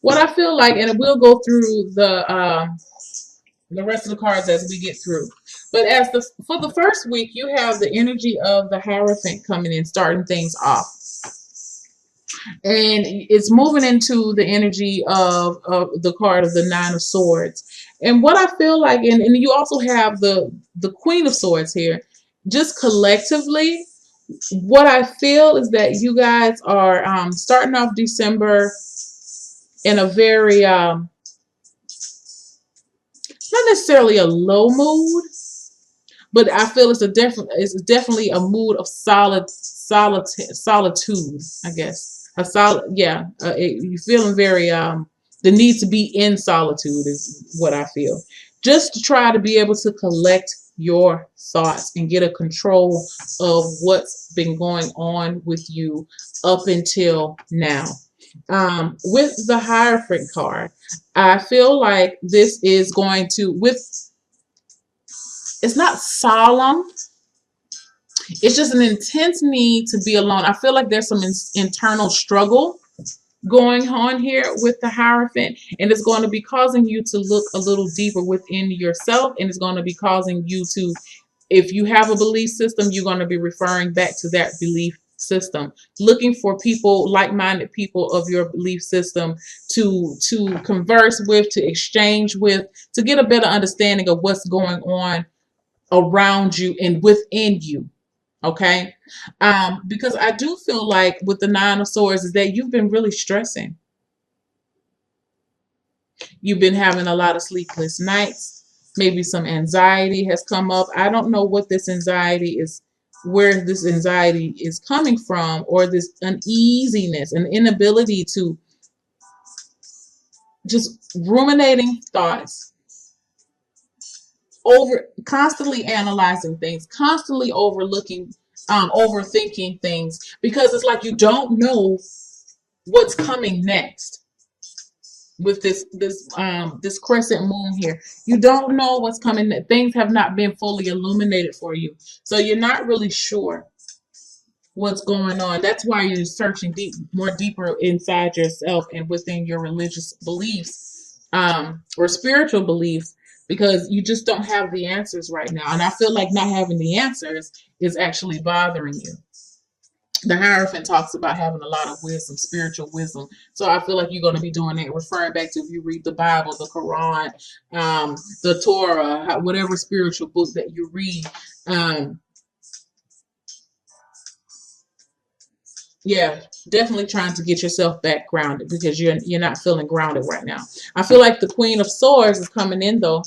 what I feel like, and we'll go through the rest of the cards as we get through. But for the first week, you have the energy of the Hierophant coming in, starting things off, and it's moving into the energy of the card of the Nine of Swords. And what I feel like, and you also have the Queen of Swords here. Just collectively, what I feel is that you guys are starting off December in a very not necessarily a low mood, but I feel it's definitely a mood of solitude. I guess a solid, yeah. You feeling very the need to be in solitude is what I feel. Just to try to be able to collect your thoughts and get a control of what's been going on with you up until now. With the Hierophant card, I feel like this is going to it's not solemn. It's just an intense need to be alone. I feel like there's some internal struggle going on here with the Hierophant, and it's going to be causing you to look a little deeper within yourself, and it's going to be causing you to, if you have a belief system, you're going to be referring back to that belief system, looking for people, like-minded people of your belief system to converse with, to exchange with, to get a better understanding of what's going on around you and within you. Okay. Because I do feel like with the Nine of Swords is that you've been really stressing. You've been having a lot of sleepless nights. Maybe some anxiety has come up. I don't know what this anxiety is, where this anxiety is coming from, or this uneasiness and inability to just ruminating thoughts, over constantly analyzing things, constantly overthinking things, because it's like you don't know what's coming next with this crescent moon here. You don't know what's coming. Things have not been fully illuminated for you, so you're not really sure what's going on. That's why you're searching more deeper inside yourself and within your religious beliefs, or spiritual beliefs, because you just don't have the answers right now. And I feel like not having the answers is actually bothering you. The Hierophant talks about having a lot of wisdom, spiritual wisdom. So I feel like you're going to be doing that, referring back to, if you read the Bible, the Quran, the Torah, whatever spiritual book that you read. Yeah, definitely trying to get yourself back grounded, because you're not feeling grounded right now. I feel like the Queen of Swords is coming in though.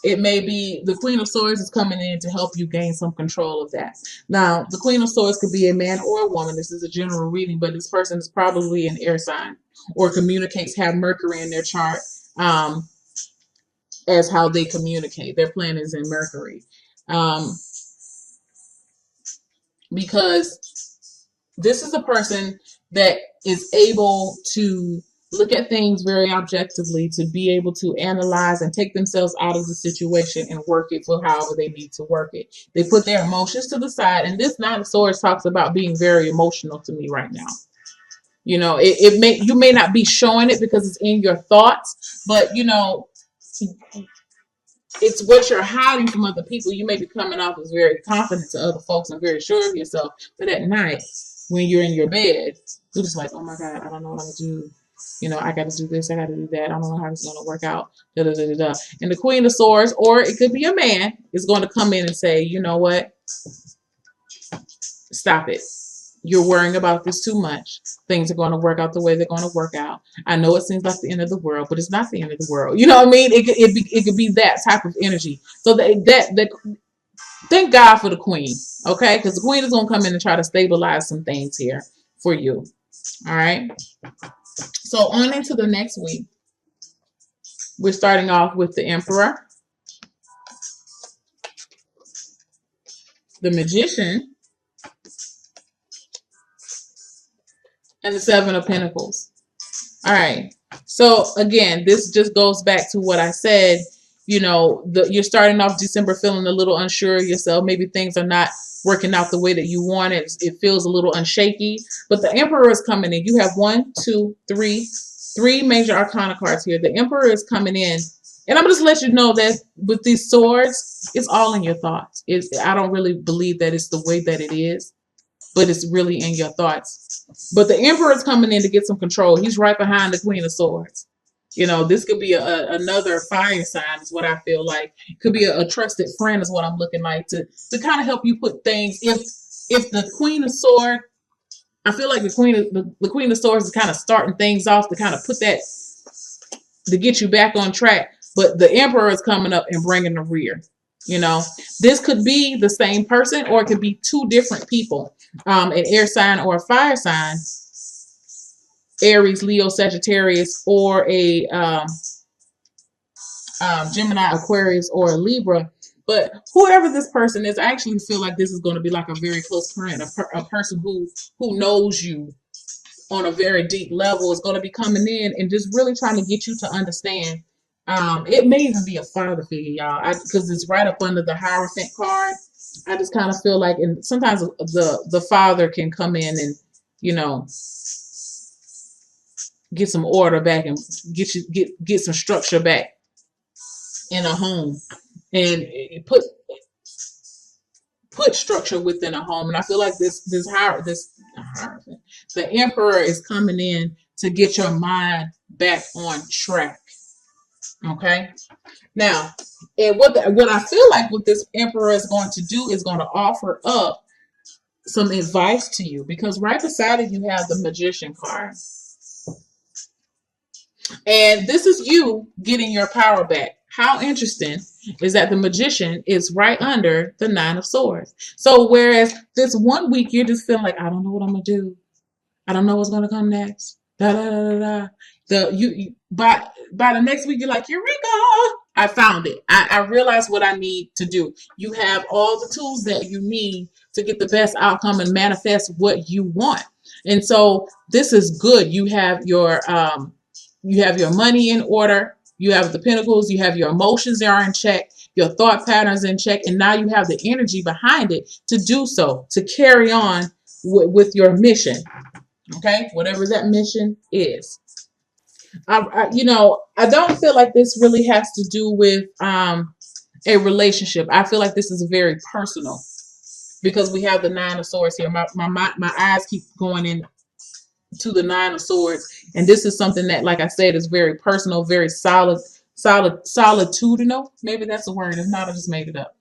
It may be the Queen of Swords is coming in to help you gain some control of that. Now, the Queen of Swords could be a man or a woman. This is a general reading, but this person is probably an air sign, or communicates, have Mercury in their chart, as how they communicate. Their planet is in Mercury. Because this is a person that is able to look at things very objectively, to be able to analyze and take themselves out of the situation and work it for however they need to work it. They put their emotions to the side, and this Nine of Swords talks about being very emotional to me right now. You know, you may not be showing it because it's in your thoughts, but you know, it's what you're hiding from other people. You may be coming off as very confident to other folks and very sure of yourself, but at night when you're in your bed, you're just like, oh my God, I don't know what I'm gonna do. You know, I got to do this, I got to do that. I don't know how it's going to work out. Da, da, da, da, da. And the Queen of Swords, or it could be a man, is going to come in and say, you know what? Stop it. You're worrying about this too much. Things are going to work out the way they're going to work out. I know it seems like the end of the world, but it's not the end of the world. You know what I mean? It could be that type of energy. So thank God for the Queen, okay? Because the Queen is going to come in and try to stabilize some things here for you. All right? So on into the next week, we're starting off with the Emperor, the Magician, and the Seven of Pentacles. All right. So again, this just goes back to what I said. You're starting off December feeling a little unsure of yourself. Maybe things are not working out the way that you want it. It feels a little unshaky. But the Emperor is coming in. You have one, two, three major arcana cards here. The Emperor is coming in. And I'm just let you know that with these swords, it's all in your thoughts. I don't really believe that it's the way that it is, but it's really in your thoughts. But the Emperor is coming in to get some control. He's right behind the Queen of Swords. This could be another fire sign, is what I feel like. Could be a trusted friend, is what I'm looking like, to kind of help you put things. If the Queen of Swords, I feel like the Queen of Swords is kind of starting things off to kind of put that, to get you back on track. But the Emperor is coming up and bringing the rear. This could be the same person, or it could be two different people, an air sign or a fire sign, Aries, Leo, Sagittarius, or a Gemini, Aquarius, or a Libra. But whoever this person is, I actually feel like this is going to be like a very close friend, a person who knows you on a very deep level, is going to be coming in and just really trying to get you to understand. It may even be a father figure, y'all, because it's right up under the Hierophant card. I just kind of feel like, and sometimes the father can come in and get some order back and get some structure back in a home, and put structure within a home. And I feel like the Emperor is coming in to get your mind back on track. Okay. Now, and what I feel like what this Emperor is going to do is going to offer up some advice to you, because right beside it you have the Magician card. And this is you getting your power back. How interesting is that the Magician is right under the Nine of Swords. So whereas this one week you're just feeling like, I don't know what I'm going to do. I don't know what's going to come next. Da, da, da, da, da. By the next week, you're like, Eureka! I found it. I realized what I need to do. You have all the tools that you need to get the best outcome and manifest what you want. And so this is good. You have your money in order. You have the Pentacles. You have your emotions that are in check. Your thought patterns in check. And now you have the energy behind it to do so, to carry on with your mission. Okay, whatever that mission is. I don't feel like this really has to do with a relationship. I feel like this is very personal, because we have the Nine of Swords here. My eyes keep going in to the Nine of Swords, and this is something that, like I said, is very personal, very solitudinal. Maybe that's a word. If not, I just made it up.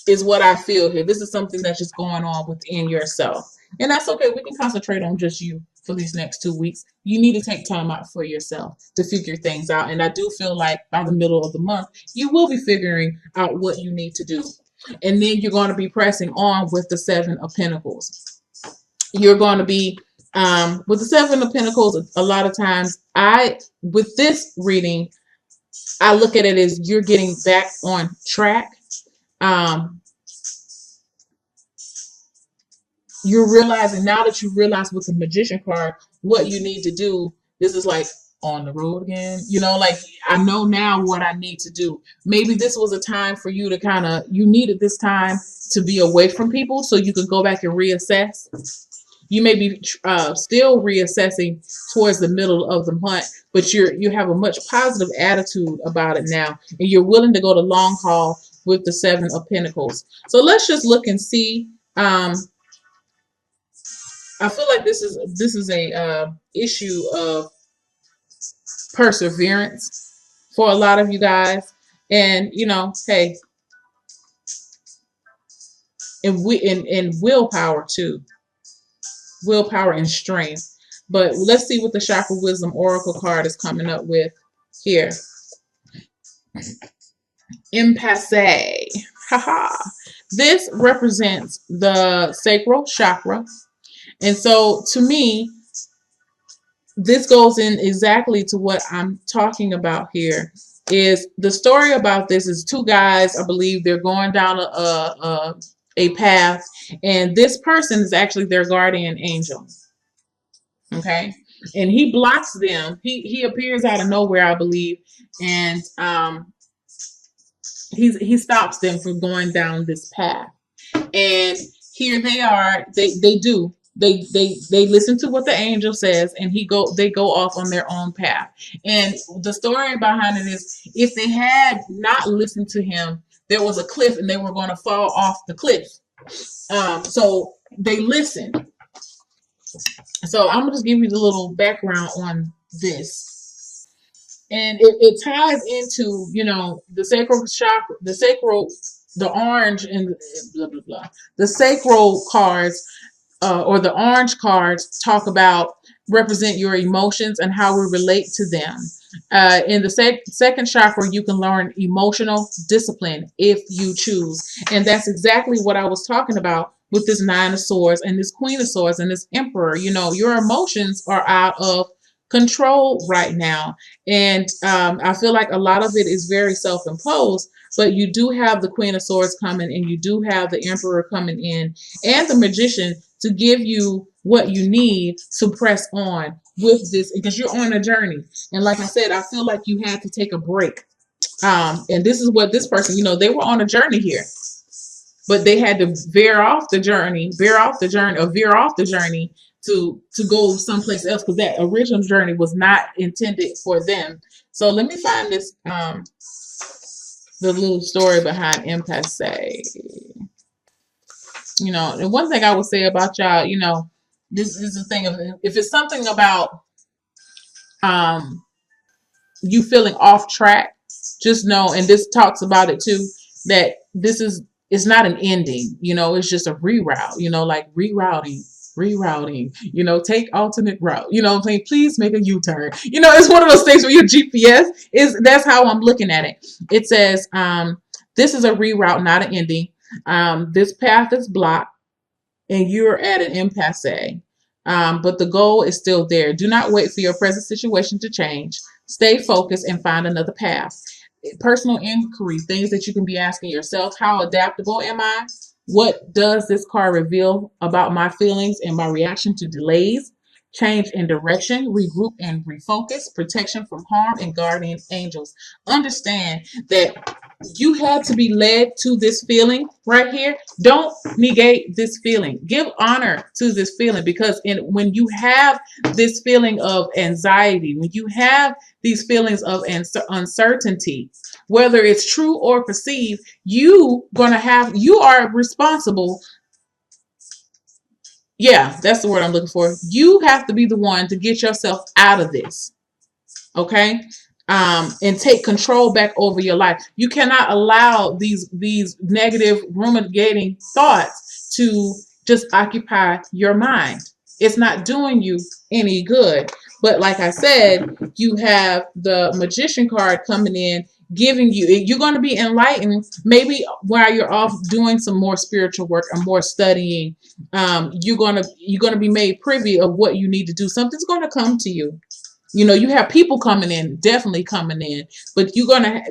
Is what I feel here. This is something that's just going on within yourself. And that's okay. We can concentrate on just you for these next 2 weeks. You need to take time out for yourself to figure things out. And I do feel like by the middle of the month, you will be figuring out what you need to do. And then you're going to be pressing on with the Seven of Pentacles. You're going to be, with the Seven of Pentacles, a lot of times, with this reading, I look at it as you're getting back on track. You're realizing, now that you realize with the Magician card what you need to do. This is like on the road again. Like, I know now what I need to do. Maybe this was a time for you to you needed this time to be away from people so you could go back and reassess. You may be still reassessing towards the middle of the month, but you have a much positive attitude about it now, and you're willing to go the long haul with the Seven of Pentacles. So let's just look and see. I feel like this is a issue of perseverance for a lot of you guys, and hey, and willpower too, willpower and strength. But let's see what the Chakra Wisdom Oracle card is coming up with here. Impasse. Haha. This represents the sacral chakra. And so to me, this goes in exactly to what I'm talking about here. Is the story about this is two guys, I believe they're going down a path, and this person is actually their guardian angel. Okay. and he blocks them. He appears out of nowhere, I believe, and he stops them from going down this path. And here they are. They listen to what the angel says, and they go off on their own path. And the story behind it is, if they had not listened to him, there was a cliff and they were going to fall off the cliff. So they listened. So I'm gonna just give you the little background on this, and it ties into, the sacral chakra, the orange, and blah blah blah. The sacral cards, or the orange cards, talk about represent your emotions and how we relate to them. In the second chakra, you can learn emotional discipline if you choose. And that's exactly what I was talking about with this Nine of Swords and this Queen of Swords and this Emperor. Your emotions are out of control right now. And I feel like a lot of it is very self-imposed, but you do have the Queen of Swords coming, and you do have the Emperor coming in, and the Magician, to give you what you need to press on with this, because you're on a journey. And like I said, I feel like you had to take a break. And this is what this person, they were on a journey here, but they had to veer off the journey to go someplace else, because that original journey was not intended for them. So let me find this, the little story behind impasse. And one thing I would say about y'all, this is the thing of, if it's something about you feeling off track, just know, and this talks about it too, that it's not an ending, it's just a reroute, like rerouting, take alternate route, what I'm saying? Please make a U-turn. It's one of those things where your GPS that's how I'm looking at it. It says, this is a reroute, not an ending. This path is blocked and you're at an impasse. But the goal is still there. Do not wait for your present situation to change. Stay focused and find another path. Personal inquiry, things that you can be asking yourself: how adaptable am I? What does this card reveal about my feelings and my reaction to delays? Change in direction, regroup and refocus, protection from harm, and guardian angels. Understand that you had to be led to this feeling right here. Don't negate this feeling. Give honor to this feeling, because when you have this feeling of anxiety, when you have these feelings of uncertainty, whether it's true or perceived, you are responsible. Yeah, that's the word I'm looking for. You have to be the one to get yourself out of this. Okay? And take control back over your life. You cannot allow these negative ruminating thoughts to just occupy your mind. It's not doing you any good. But like I said, you have the Magician card coming in, giving you're going to be enlightened. Maybe while you're off doing some more spiritual work or more studying, you're going to be made privy of what you need to do. Something's going to come to you. You have people coming in, definitely coming in, but you're gonna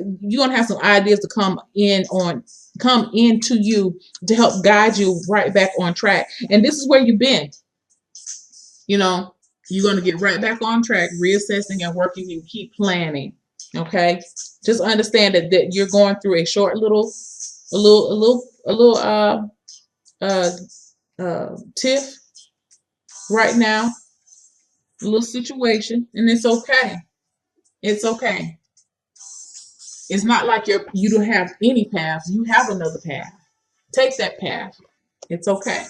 have some ideas to come into you to help guide you right back on track. And this is where you've been. You're gonna get right back on track, reassessing and working, and keep planning. Okay, just understand that you're going through a short little tiff right now. A little situation, and it's okay. It's okay. It's not like you don't have any paths. You have another path. Take that path. It's okay.